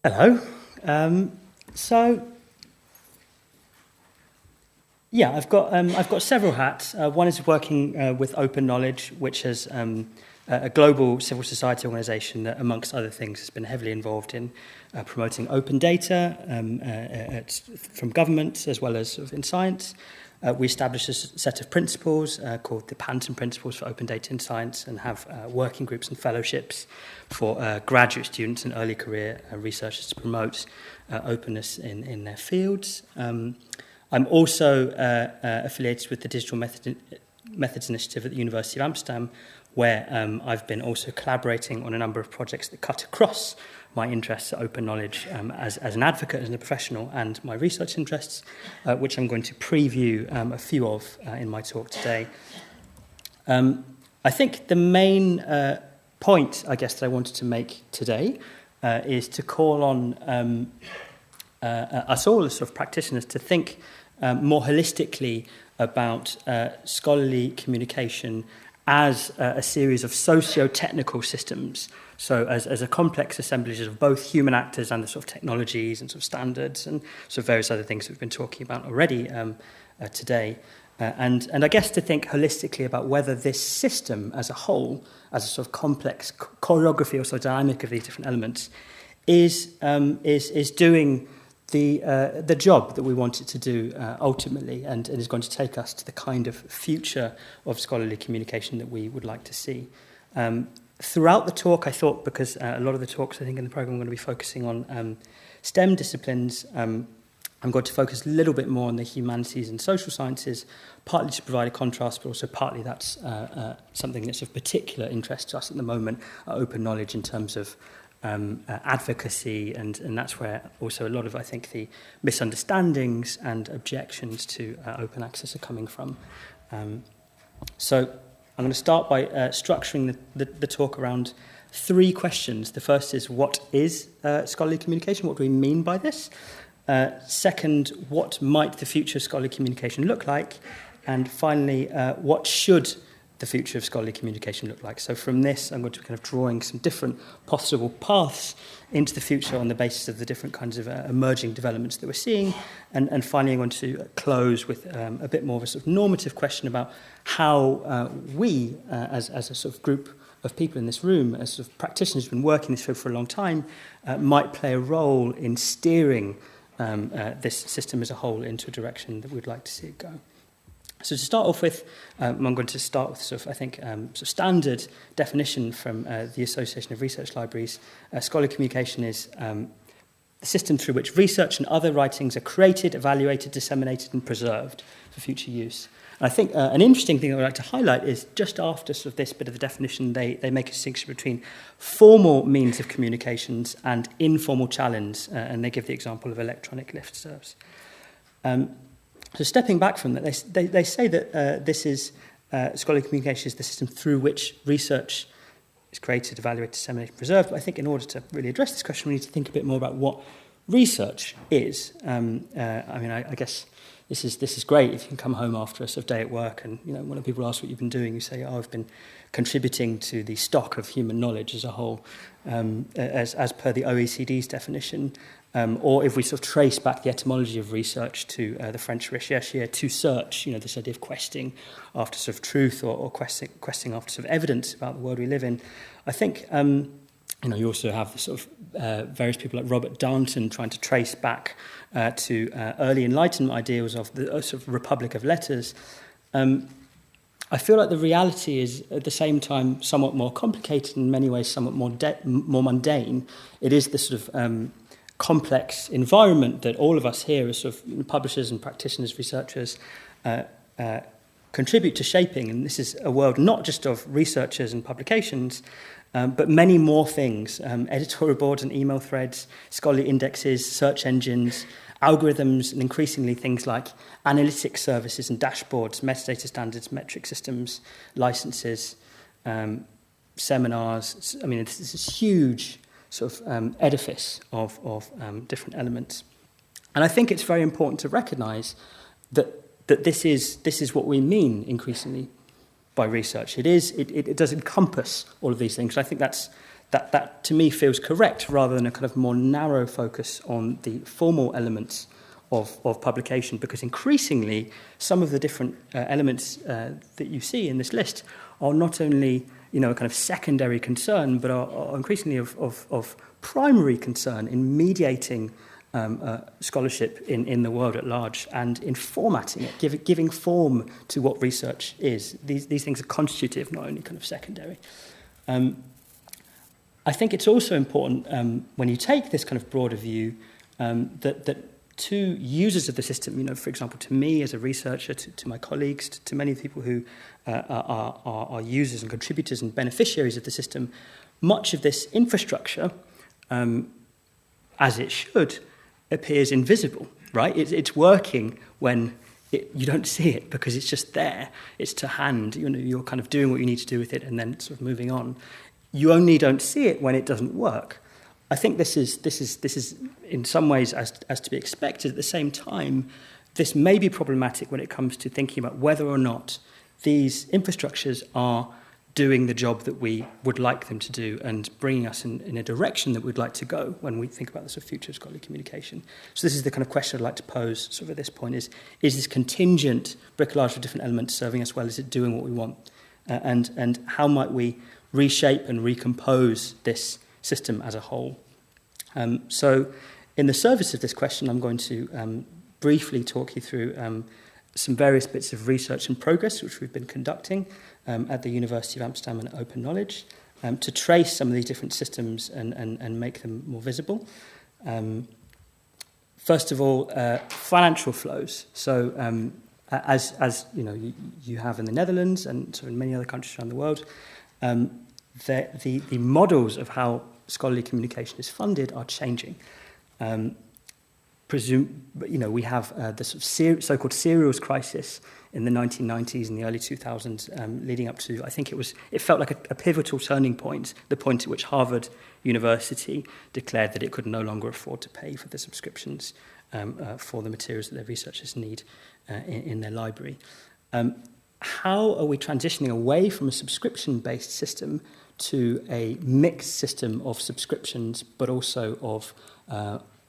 Hello. So, yeah, I've got several hats. One is working with Open Knowledge, which is a global civil society organisation that, amongst other things, has been heavily involved in promoting open data from governments as well as sort of in science. We established a set of principles called the Panton Principles for Open Data in Science, and have working groups and fellowships for graduate students and early career researchers to promote openness in their fields. I'm also affiliated with the Digital Methods Initiative at the University of Amsterdam, where I've been also collaborating on a number of projects that cut across my interests at open knowledge as an advocate, as a professional, and my research interests, which I'm going to preview a few of in my talk today. I think the main point, I guess, that I wanted to make today is to call on us all as sort of practitioners to think more holistically about scholarly communication as a series of socio-technical systems, so as a complex assemblage of both human actors and the sort of technologies and sort of standards and sort of various other things that we've been talking about already today. And I guess to think holistically about whether this system as a whole, as a sort of complex choreography or sort of dynamic of these different elements, is doing the job that we want it to do ultimately, and is going to take us to the kind of future of scholarly communication that we would like to see. Throughout the talk, I thought, because a lot of the talks I think in the programme are going to be focusing on STEM disciplines, I'm going to focus a little bit more on the humanities and social sciences, partly to provide a contrast, but also partly that's something that's of particular interest to us at the moment, open knowledge in terms of advocacy, and that's where also a lot of, I think, the misunderstandings and objections to open access are coming from. So I'm going to start by structuring the talk around three questions. The first is, what is scholarly communication? What do we mean by this? Second, what might the future of scholarly communication look like? And finally, what should the future of scholarly communication look like? So from this, I'm going to be kind of drawing some different possible paths into the future on the basis of the different kinds of emerging developments that we're seeing. And finally, I'm going to close with a bit more of a sort of normative question about how we, as a sort of group of people in this room, as sort of practitioners who've been working in this field for a long time, might play a role in steering this system as a whole into a direction that we'd like to see it go. So to start off with, I'm going to start with sort of, I think, sort of standard definition from the Association of Research Libraries. Scholarly communication is the system through which research and other writings are created, evaluated, disseminated, and preserved for future use. And I think an interesting thing I would like to highlight is just after sort of this bit of the definition, they make a distinction between formal means of communications and informal channels, and they give the example of electronic listservs. So stepping back from that, they say that this is scholarly communication is the system through which research is created, evaluated, disseminated, and preserved. But I think in order to really address this question, we need to think a bit more about what research is. I guess this is great if you can come home after a sort of day at work and, you know, when people ask what you've been doing, you say, oh, I've been contributing to the stock of human knowledge as a whole, as per the OECD's definition. Or if we sort of trace back the etymology of research to the French recherche, to search, you know, this idea of questing after sort of truth or questing after sort of evidence about the world we live in. I think, you also have the sort of various people like Robert Darnton trying to trace back to early Enlightenment ideals of the sort of Republic of Letters. I feel like the reality is at the same time somewhat more complicated, in many ways somewhat more mundane. It is the sort of complex environment that all of us here as sort of publishers and practitioners, researchers, contribute to shaping. And this is a world not just of researchers and publications, but many more things: editorial boards and email threads, scholarly indexes, search engines, algorithms, and increasingly things like analytics services and dashboards, metadata standards, metric systems, licenses, seminars. I mean, this is huge sort of edifice of different elements. And I think it's very important to recognise that this is what we mean increasingly by research. It does encompass all of these things. I think that's that to me feels correct, rather than a kind of more narrow focus on the formal elements of publication, because increasingly some of the different elements that you see in this list are not only a kind of secondary concern, but are increasingly of primary concern in mediating scholarship in the world at large, and in formatting it, giving form to what research is. These things are constitutive, not only kind of secondary. I think it's also important when you take this kind of broader view that to users of the system, for example, to me as a researcher, to my colleagues, to many of the people who are users and contributors and beneficiaries of the system, much of this infrastructure, as it should, appears invisible, right? It's working when you don't see it, because it's just there. It's to hand. You're kind of doing what you need to do with it and then sort of moving on. You only don't see it when it doesn't work. I think this is in some ways as to be expected. At the same time, this may be problematic when it comes to thinking about whether or not these infrastructures are doing the job that we would like them to do and bringing us in a direction that we'd like to go when we think about the sort of future of scholarly communication. So this is the kind of question I'd like to pose sort of at this point is this contingent bricolage of different elements serving us well? Is it doing what we want? And how might we reshape and recompose this system as a whole? So in the service of this question, I'm going to briefly talk you through some various bits of research in progress which we've been conducting at the University of Amsterdam and Open Knowledge to trace some of these different systems and make them more visible. First of all, financial flows. So as you have in the Netherlands and sort of in many other countries around the world, the models of how scholarly communication is funded are changing. We have the sort of so-called serials crisis in the 1990s and the early 2000s, leading up to, I think it felt like a pivotal turning point, the point at which Harvard University declared that it could no longer afford to pay for the subscriptions for the materials that their researchers need in their library. How are we transitioning away from a subscription-based system to a mixed system of subscriptions, but also of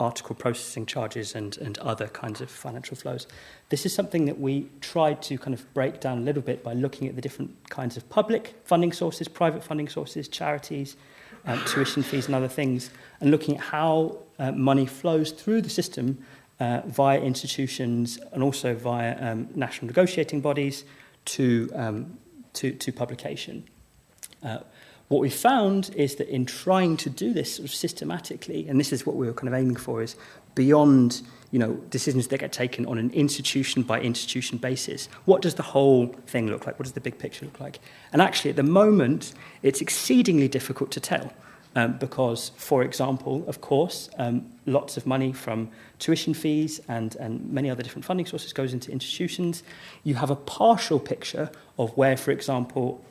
article processing charges and other kinds of financial flows? This is something that we tried to kind of break down a little bit by looking at the different kinds of public funding sources, private funding sources, charities, tuition fees and other things, and looking at how money flows through the system via institutions and also via national negotiating bodies to publication. What we found is that in trying to do this sort of systematically, and this is what we were kind of aiming for, is beyond decisions that get taken on an institution by institution basis. What does the whole thing look like? What does the big picture look like? And actually, at the moment, it's exceedingly difficult to tell because, for example, of course, lots of money from tuition fees and many other different funding sources goes into institutions. You have a partial picture of where, for example,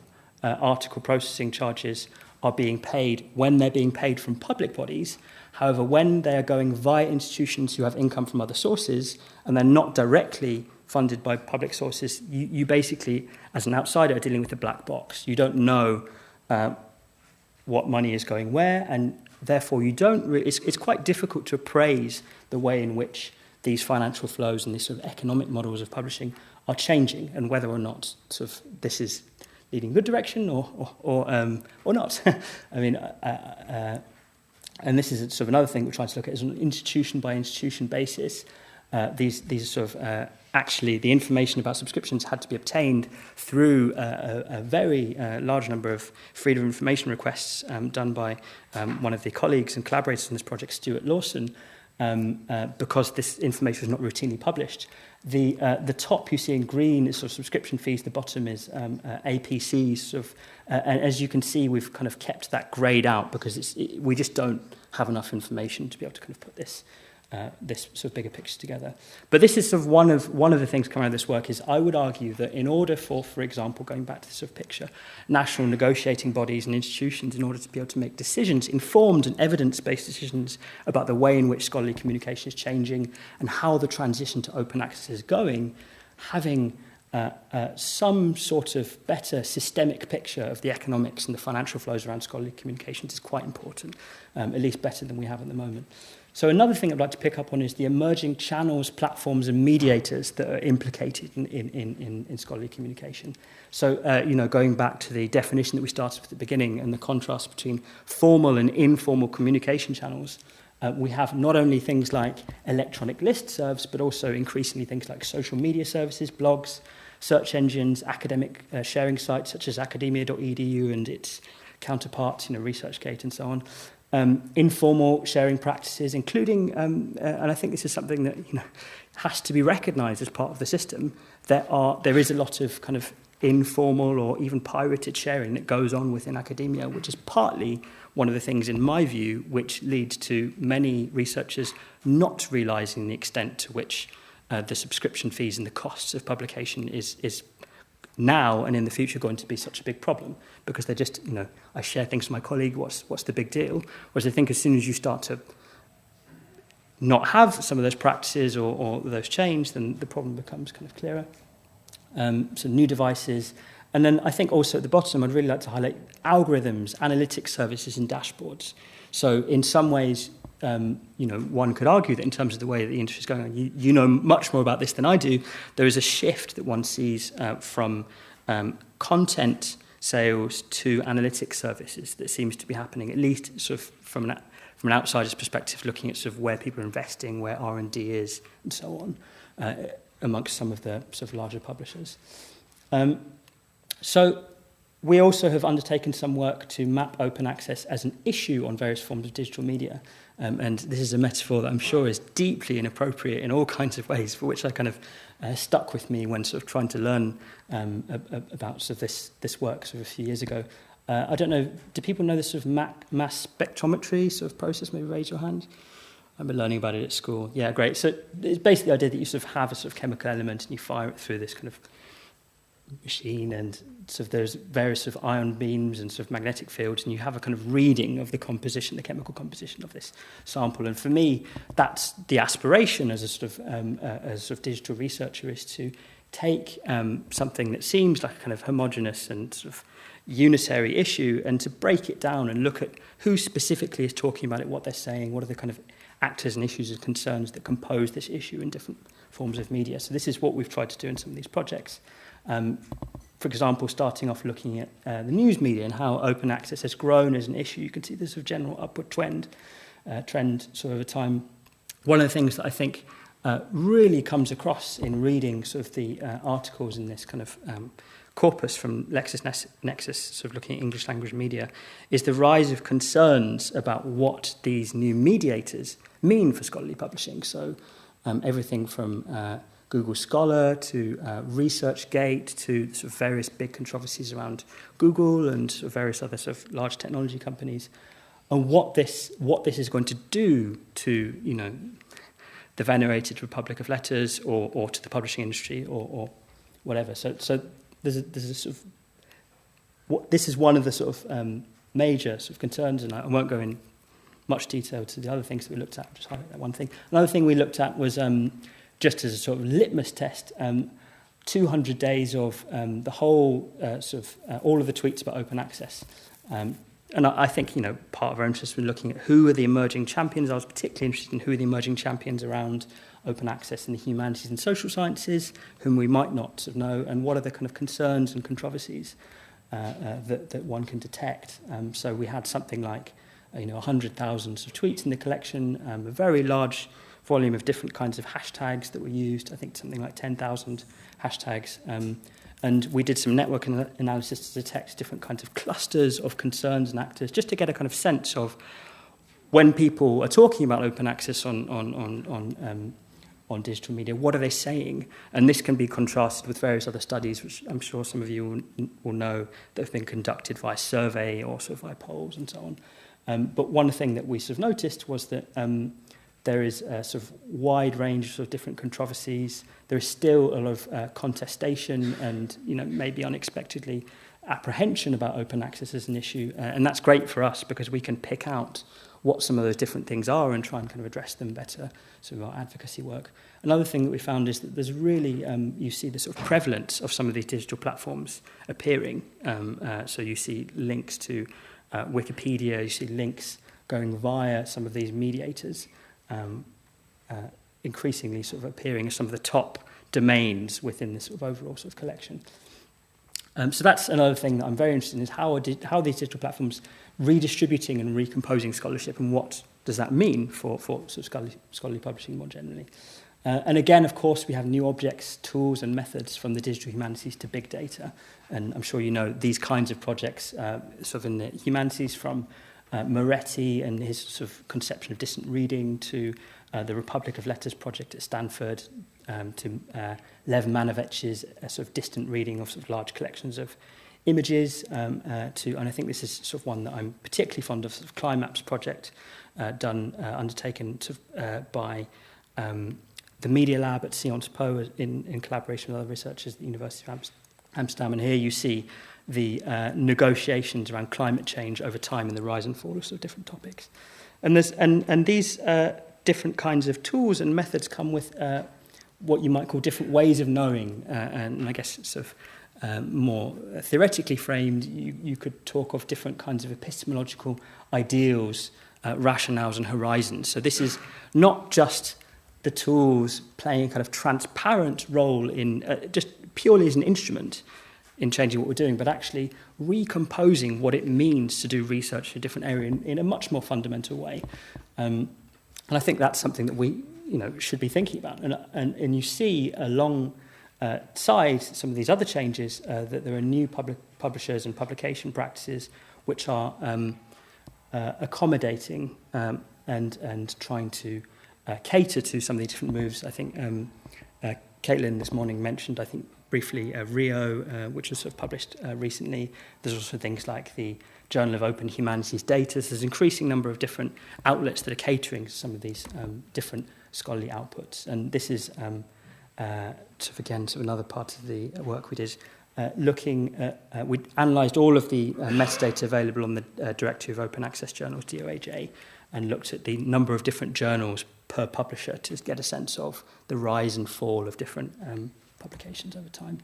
article processing charges are being paid when they're being paid from public bodies. However, when they are going via institutions who have income from other sources and they're not directly funded by public sources, you basically, as an outsider, are dealing with a black box. You don't know what money is going where, and therefore you don't. It's quite difficult to appraise the way in which these financial flows and these sort of economic models of publishing are changing, and whether or not sort of this is leading in a good direction or not. I mean, and this is sort of another thing we're trying to look at is on an institution by institution basis. These sort of actually the information about subscriptions had to be obtained through a very large number of freedom of information requests done by one of the colleagues and collaborators on this project, Stuart Lawson, because this information is not routinely published. The top you see in green is sort of subscription fees. The bottom is APCs. Sort of, and as you can see, we've kind of kept that greyed out because we just don't have enough information to be able to kind of put this sort of bigger picture together. But this is sort of one of the things coming out of this work is I would argue that in order for example, going back to this sort of picture, national negotiating bodies and institutions, in order to be able to make decisions, informed and evidence-based decisions about the way in which scholarly communication is changing and how the transition to open access is going, having some sort of better systemic picture of the economics and the financial flows around scholarly communications is quite important, at least better than we have at the moment. So another thing I'd like to pick up on is the emerging channels, platforms, and mediators that are implicated in scholarly communication. So, going back to the definition that we started with at the beginning and the contrast between formal and informal communication channels, we have not only things like electronic listservs, but also increasingly things like social media services, blogs, search engines, academic sharing sites such as academia.edu and its counterparts, ResearchGate and so on. Informal sharing practices, including, and I think this is something that has to be recognised as part of the system. There is a lot of kind of informal or even pirated sharing that goes on within academia, which is partly one of the things, in my view, which leads to many researchers not realising the extent to which the subscription fees and the costs of publication is now and in the future going to be such a big problem, because they're just, I share things with my colleague, what's the big deal? Whereas I think as soon as you start to not have some of those practices or those change, then the problem becomes kind of clearer. So new devices. And then I think also at the bottom, I'd really like to highlight algorithms, analytics services, and dashboards. So in some ways, one could argue that in terms of the way that the industry is going on, you know much more about this than I do. There is a shift that one sees from content sales to analytics services that seems to be happening, at least sort of from an outsider's perspective, looking at sort of where people are investing, where R&D is, and so on, amongst some of the sort of larger publishers. So we also have undertaken some work to map open access as an issue on various forms of digital media. And this is a metaphor that I'm sure is deeply inappropriate in all kinds of ways, for which I kind of stuck with me when sort of trying to learn about sort of this work sort of a few years ago. I don't know, do people know this sort of mass spectrometry sort of process? Maybe raise your hand. I've been learning about it at school. Yeah, great. So it's basically the idea that you sort of have a sort of chemical element and you fire it through this kind of machine, and sort of there's various sort of ion beams and sort of magnetic fields, and you have a kind of reading of the composition, the chemical composition of this sample. And for me, that's the aspiration as a sort of digital researcher, is to take something that seems like a kind of homogeneous and sort of unitary issue and to break it down and look at who specifically is talking about it, what they're saying, what are the kind of actors and issues and concerns that compose this issue in different forms of media. So this is what we've tried to do in some of these projects. For example, starting off looking at the news media and how open access has grown as an issue. You can see this sort of general upward trend sort of over time. One of the things that I think really comes across in reading sort of the articles in this kind of corpus from LexisNexis, sort of looking at English language media, is the rise of concerns about what these new mediators mean for scholarly publishing. So everything from Google Scholar to ResearchGate to sort of various big controversies around Google and sort of various other sort of large technology companies, and what this is going to do to the venerated Republic of Letters or to the publishing industry or whatever. So there's a sort of this is one of the sort of major sort of concerns, and I won't go in much detail to the other things that we looked at. Just highlight that one thing. Another thing we looked at was just as a sort of litmus test, 200 days of the whole all of the tweets about open access. And I think, part of our interest was looking at who are the emerging champions. I was particularly interested in who are the emerging champions around open access in the humanities and social sciences, whom we might not sort of know, and what are the kind of concerns and controversies that one can detect. So we had something like 100,000 of tweets in the collection, a very large volume of different kinds of hashtags that were used, I think something like 10,000 hashtags. And we did some network analysis to detect different kinds of clusters of concerns and actors, just to get a kind of sense of when people are talking about open access on digital media, what are they saying? And this can be contrasted with various other studies, which I'm sure some of you will know, that have been conducted via survey or sort of via polls and so on. But one thing that we sort of noticed was that there is a sort of wide range of different controversies. There is still a lot of contestation and, maybe unexpectedly apprehension about open access as an issue. And that's great for us because we can pick out what some of those different things are and try and kind of address them better, sort of our advocacy work. Another thing that we found is that there's really, you see the sort of prevalence of some of these digital platforms appearing. So you see links to Wikipedia, you see links going via some of these mediators, increasingly sort of appearing as some of the top domains within this sort of overall sort of collection. So that's another thing that I'm very interested in, is how are these digital platforms redistributing and recomposing scholarship, and what does that mean for sort of scholarly publishing more generally. And again, of course, we have new objects, tools and methods from the digital humanities to big data. And I'm sure you know these kinds of projects, sort of in the humanities, from Moretti and his sort of conception of distant reading to the Republic of Letters project at Stanford, to Lev Manovich's sort of distant reading of sort of large collections of images, and I think this is sort of one that I'm particularly fond of, sort of Climaps project, undertaken sort of, by the Media Lab at Sciences Po in collaboration with other researchers at the University of Amsterdam. And here you see the negotiations around climate change over time and the rise and fall of sort of different topics. And these different kinds of tools and methods come with what you might call different ways of knowing, and I guess sort of more theoretically framed, you could talk of different kinds of epistemological ideals, rationales and horizons. So this is not just the tools playing a kind of transparent role in just purely as an instrument in changing what we're doing, but actually recomposing what it means to do research in a different area in a much more fundamental way. And I think that's something that we should be thinking about. And you see alongside some of these other changes that there are new publishers and publication practices which are accommodating and trying to cater to some of these different moves. I think Caitlin this morning mentioned, I think briefly, Rio, which was sort of published recently. There's also things like the Journal of Open Humanities Data. So there's an increasing number of different outlets that are catering to some of these different scholarly outputs. And this is, sort of again, sort of another part of the work we did, looking at, we analysed all of the metadata available on the Directory of Open Access Journals, DOAJ, and looked at the number of different journals per publisher to get a sense of the rise and fall of different publications over time.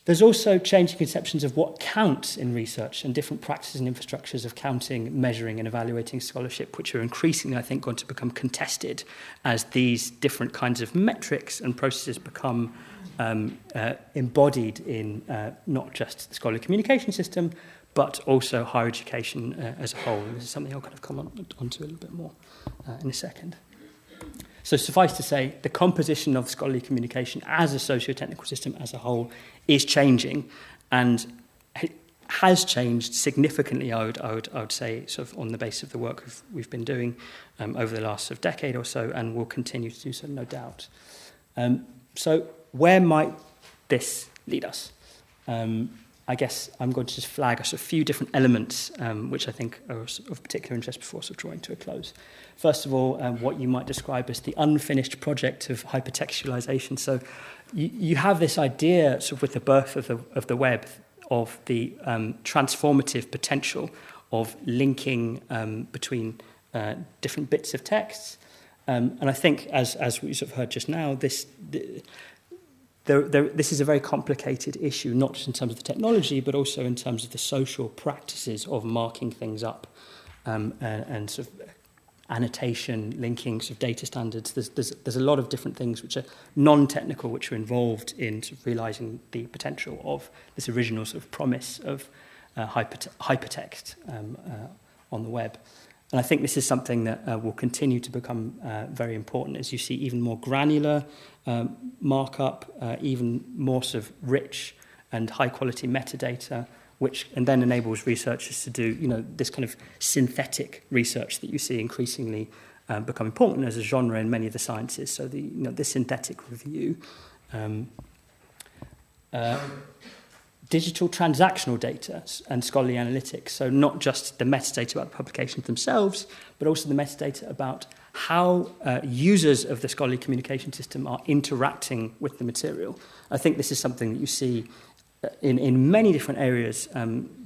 There's also changing conceptions of what counts in research and different practices and infrastructures of counting, measuring and evaluating scholarship, which are increasingly, I think, going to become contested as these different kinds of metrics and processes become embodied in not just the scholarly communication system, but also higher education as a whole. And this is something I'll kind of come onto a little bit more in a second. So suffice to say, the composition of scholarly communication as a socio-technical system as a whole is changing, and has changed significantly, I would say, sort of on the basis of the work we've been doing over the last sort of decade or so, and will continue to do so, no doubt. So where might this lead us? I guess I'm going to just flag us a few different elements which I think are of particular interest before sort of drawing to a close. First of all, what you might describe as the unfinished project of hypertextualisation. So you have this idea, sort of with the birth of the web, of the transformative potential of linking between different bits of texts. And I think, as we sort of heard just now, this is a very complicated issue, not just in terms of the technology, but also in terms of the social practices of marking things up and sort of annotation, linking, sort of data standards. There's a lot of different things which are non-technical, which are involved in sort of realising the potential of this original sort of promise of hypertext on the web. And I think this is something that will continue to become very important as you see even more granular markup, even more sort of rich and high-quality metadata, which and then enables researchers to do, this kind of synthetic research that you see increasingly become important as a genre in many of the sciences. So the synthetic review. Digital transactional data and scholarly analytics, so not just the metadata about the publications themselves, but also the metadata about how users of the scholarly communication system are interacting with the material. I think this is something that you see in many different areas,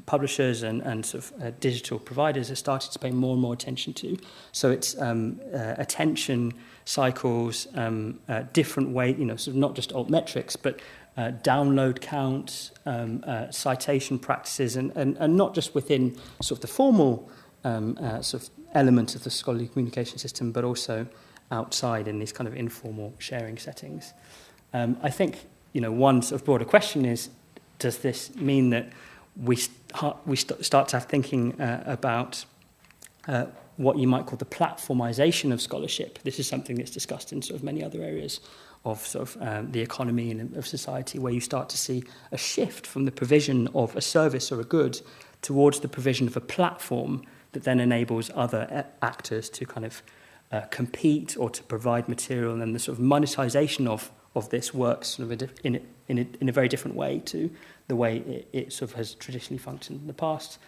publishers and sort of digital providers have started to pay more and more attention to. So it's attention cycles, different way, sort of not just alt metrics, but download counts, citation practices, and not just within sort of the formal sort of element of the scholarly communication system, but also outside in these kind of informal sharing settings. I think, one sort of broader question is, does this mean that we start to have thinking about what you might call the platformization of scholarship? This is something that's discussed in sort of many other areas of sort of the economy and of society, where you start to see a shift from the provision of a service or a good towards the provision of a platform that then enables other actors to kind of compete or to provide material, and then the sort of monetization of this works sort of in a very different way to the way it sort of has traditionally functioned in the past.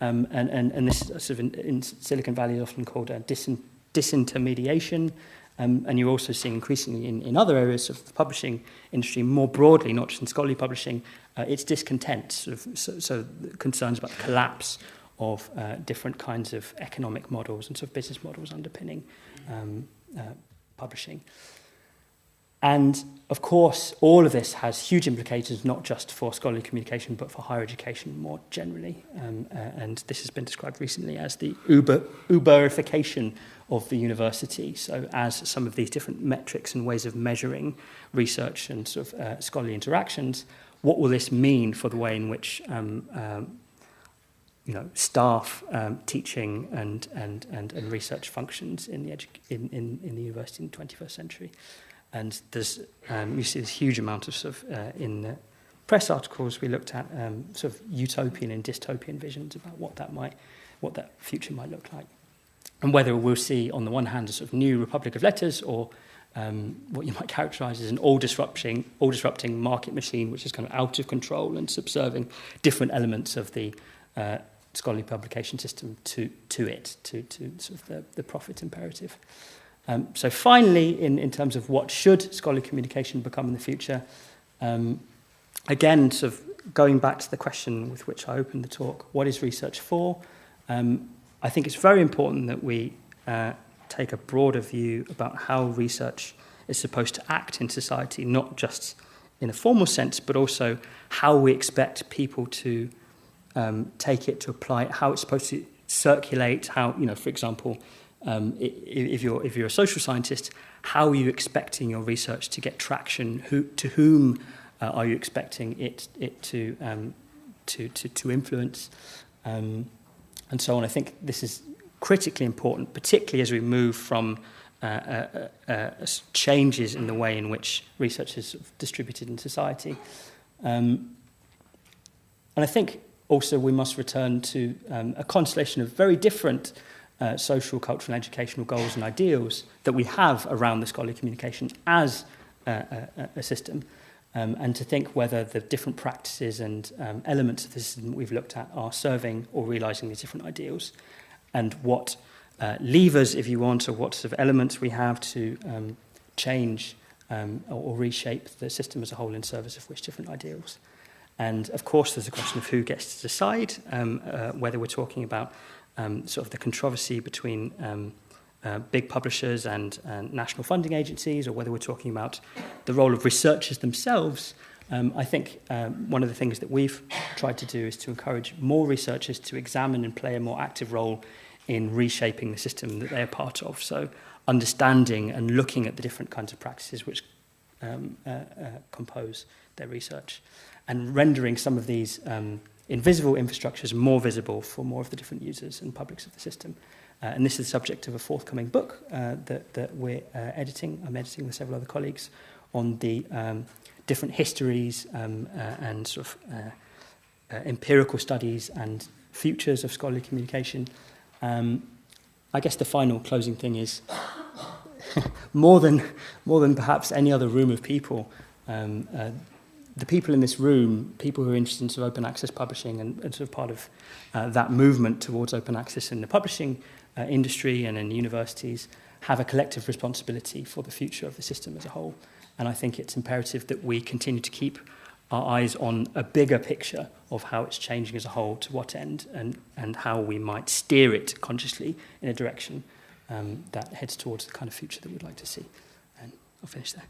And this sort of in Silicon Valley is often called disintermediation. And you're also seeing increasingly in other areas of the publishing industry more broadly, not just in scholarly publishing, it's discontent, so concerns about the collapse of different kinds of economic models and sort of business models underpinning publishing. And of course, all of this has huge implications, not just for scholarly communication, but for higher education more generally. And this has been described recently as the Uberification of the university. So as some of these different metrics and ways of measuring research and sort of scholarly interactions, what will this mean for the way in which staff teaching and research functions in the university in the 21st century? And there's you see this huge amount of sort of in the press articles we looked at sort of utopian and dystopian visions about what that future might look like, and whether we'll see on the one hand a sort of new Republic of Letters, or what you might characterise as an all-disrupting market machine, which is kind of out of control and subserving different elements of the scholarly publication system to sort of the profit imperative. So finally, in terms of what should scholarly communication become in the future, again, sort of going back to the question with which I opened the talk, what is research for? I think it's very important that we take a broader view about how research is supposed to act in society, not just in a formal sense, but also how we expect people to take it, to apply it, how it's supposed to circulate, how, for example, if you're a social scientist, how are you expecting your research to get traction? To whom are you expecting it to influence, and so on? I think this is critically important, particularly as we move from changes in the way in which research is distributed in society, and I think also we must return to a constellation of very different social, cultural, and educational goals and ideals that we have around the scholarly communication as a system, and to think whether the different practices and elements of the system we've looked at are serving or realising these different ideals, and what levers, if you want, or what sort of elements we have to change or reshape the system as a whole in service of which different ideals. And of course, there's a question of who gets to decide whether we're talking about sort of the controversy between big publishers and national funding agencies, or whether we're talking about the role of researchers themselves. I think one of the things that we've tried to do is to encourage more researchers to examine and play a more active role in reshaping the system that they're part of. So understanding and looking at the different kinds of practices which compose their research, and rendering some of these invisible infrastructures more visible for more of the different users and publics of the system. And this is the subject of a forthcoming book that we're editing. I'm editing with several other colleagues on the different histories and sort of empirical studies and futures of scholarly communication. I guess the final closing thing is more than perhaps any other room of people, the people in this room, people who are interested in sort of open access publishing and sort of part of that movement towards open access in the publishing industry and in universities, have a collective responsibility for the future of the system as a whole. And I think it's imperative that we continue to keep our eyes on a bigger picture of how it's changing as a whole, to what end, and how we might steer it consciously in a direction that heads towards the kind of future that we'd like to see. And I'll finish there.